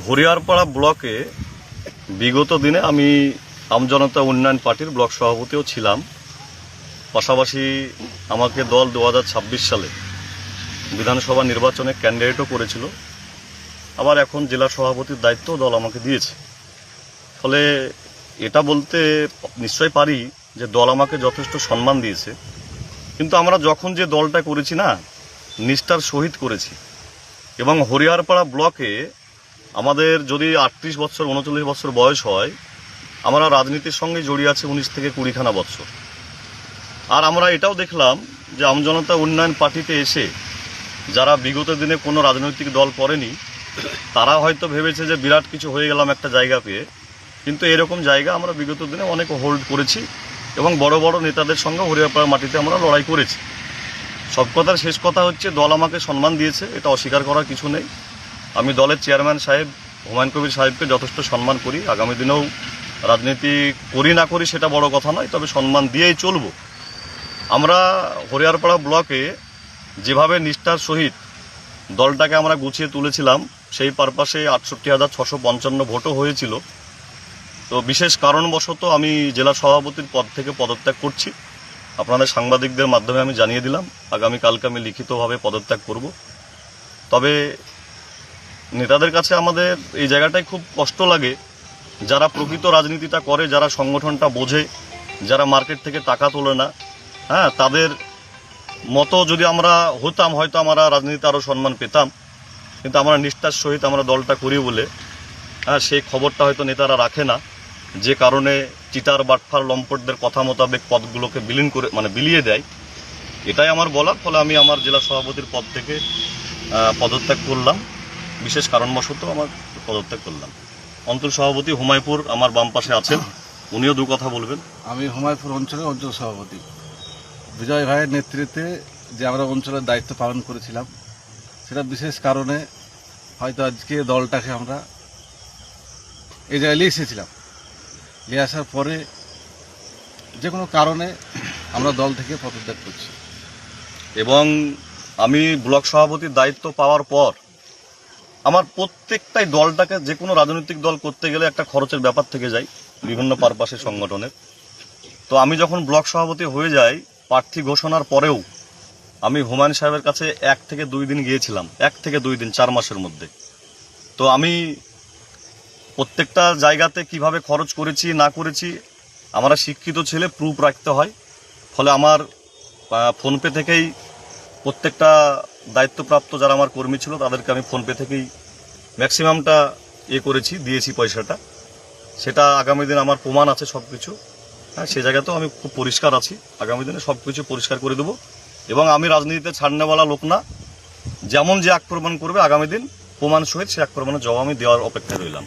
হরিয়ারপাড়া ব্লকে বিগত দিনে আমি আমজনতা উন্নয়ন পার্টির ব্লক সভাপতিও ছিলাম। পাশাপাশি আমাকে দল 2026 সালে বিধানসভা নির্বাচনে ক্যান্ডিডেটও করেছিল। আবার এখন জেলা সভাপতির দায়িত্ব দল আমাকে দিয়েছে। ফলে এটা বলতে নিশ্চয়ই পারি যে দল আমাকে যথেষ্ট সম্মান দিয়েছে। কিন্তু আমরা যখন যে দলটা করেছি না, নিষ্ঠার সহিত করেছি। এবং হরিয়ারপাড়া ব্লকে আমাদের যদি 38 বছর 39 বছর বয়স হয়, আমরা রাজনীতির সঙ্গে জড়িয়ে আছে 19 থেকে 20খানা বছর। আর আমরা এটাও দেখলাম যে আমজনতা উন্নয়ন পার্টিতে এসে যারা বিগত দিনে কোনো রাজনৈতিক দল করেনি, তারা হয়তো ভেবেছে যে বিরাট কিছু হয়ে গেলাম একটা জায়গা পেয়ে। কিন্তু এরকম জায়গা আমরা বিগত দিনে অনেক হোল্ড করেছি এবং বড় বড় নেতাদের সঙ্গে হরিয়ারপাড়া মাটিতে আমরা লড়াই করেছি। সব কথার শেষ কথা হচ্ছে দল আমাকে সম্মান দিয়েছে, এটা অস্বীকার করার কিছু নেই। আমি দলের চেয়ারম্যান সাহেব হুমায়ুন কবির সাহেবকে যথেষ্ট সম্মান করি। আগামী দিনেও রাজনীতি করি না করি সেটা বড় কথা নয়, তবে সম্মান দিয়েই চলব। আমরা হরিয়ারপাড়া ব্লকে যেভাবে নিষ্ঠার সহিত দলটাকে আমরা গুছিয়ে তুলেছিলাম, সেই পারপাসে 68,655 ভোটও হয়েছিল। তো বিশেষ কারণবশত আমি জেলা সভাপতির পদ থেকে পদত্যাগ করছি। আপনাদের সাংবাদিকদের মাধ্যমে আমি জানিয়ে দিলাম, আগামীকালকে আমি লিখিতভাবে পদত্যাগ করব। তবে নেতাদের কাছে আমাদের এই জায়গাটায় খুব কষ্ট লাগে, যারা প্রকৃত রাজনীতিটা করে, যারা সংগঠনটা বোঝে, যারা মার্কেট থেকে টাকা তোলে না, তাদের মতো যদি আমরা হতাম হয়তো আমরা রাজনীতিতে আরও সম্মান পেতাম। কিন্তু আমরা নিষ্ঠার সহিত আমরা দলটা করি বলে সেই খবরটা হয়তো নেতারা রাখে না, যে কারণে চিটার বাটফার লম্পটদের কথা মোতাবেক পদগুলোকে বিলিয়ে দেয়। এটাই আমার বলার। ফলে আমি আমার জেলা সভাপতির পদ থেকে পদত্যাগ করলাম। বিশেষ কারণবশত আমার পদত্যাগ করলাম। অঞ্চল সভাপতি হুমায়পুর আমার বাম পাশে আছেন, উনিও দু কথা বলবেন। আমি হুমায়পুর অঞ্চলের অঞ্চল সভাপতি। বিজয় ভাইয়ের নেতৃত্বে যে আমরা অঞ্চলের দায়িত্ব পালন করেছিলাম, সেটা বিশেষ কারণে হয়তো আজকে দলটাকে আমরা এই জায়গায় নিয়ে এসেছিলাম। নিয়ে আসার পরে যে কোনো কারণে আমরা দল থেকে পদত্যাগ করছি। এবং আমি ব্লক সভাপতির দায়িত্ব পাওয়ার পর আমার প্রত্যেকটাই দলটাকে, যে কোনো রাজনৈতিক দল করতে গেলে একটা খরচের ব্যাপার থেকে যায় বিভিন্ন পারপাসের সংগঠনের। তো আমি যখন ব্লক সভাপতি হয়ে যাই, প্রার্থী ঘোষণার পরেও আমি হুমায়ুন সাহেবের কাছে 1 থেকে 2 দিন গিয়েছিলাম, 1 থেকে 2 দিন 4 মাসের মধ্যে। তো আমি প্রত্যেকটা জায়গাতে কিভাবে খরচ করেছি না করেছি, আমরা শিক্ষিত ছেলে, প্রুফ রাখতে হয়। ফলে আমার ফোনপে থেকেই প্রত্যেকটা দায়িত্বপ্রাপ্ত যারা আমার কর্মী ছিল তাদেরকে আমি ফোনপে থেকেই ম্যাক্সিমামটা দিয়েছি পয়সাটা। সেটা আগামী দিন আমার প্রমাণ আছে সব কিছু। সে জায়গাতেও আমি খুব পরিষ্কার আছি। আগামী দিনে সব কিছু পরিষ্কার করে দেবো। এবং আমি রাজনীতিতে ছাড়নেওয়ালা লোক না। যেমন যে আক্রমণ করবে আগামী দিন প্রমাণ সহিত সে আক্রমণের জবাব আমি দেওয়ার অপেক্ষায় রইলাম।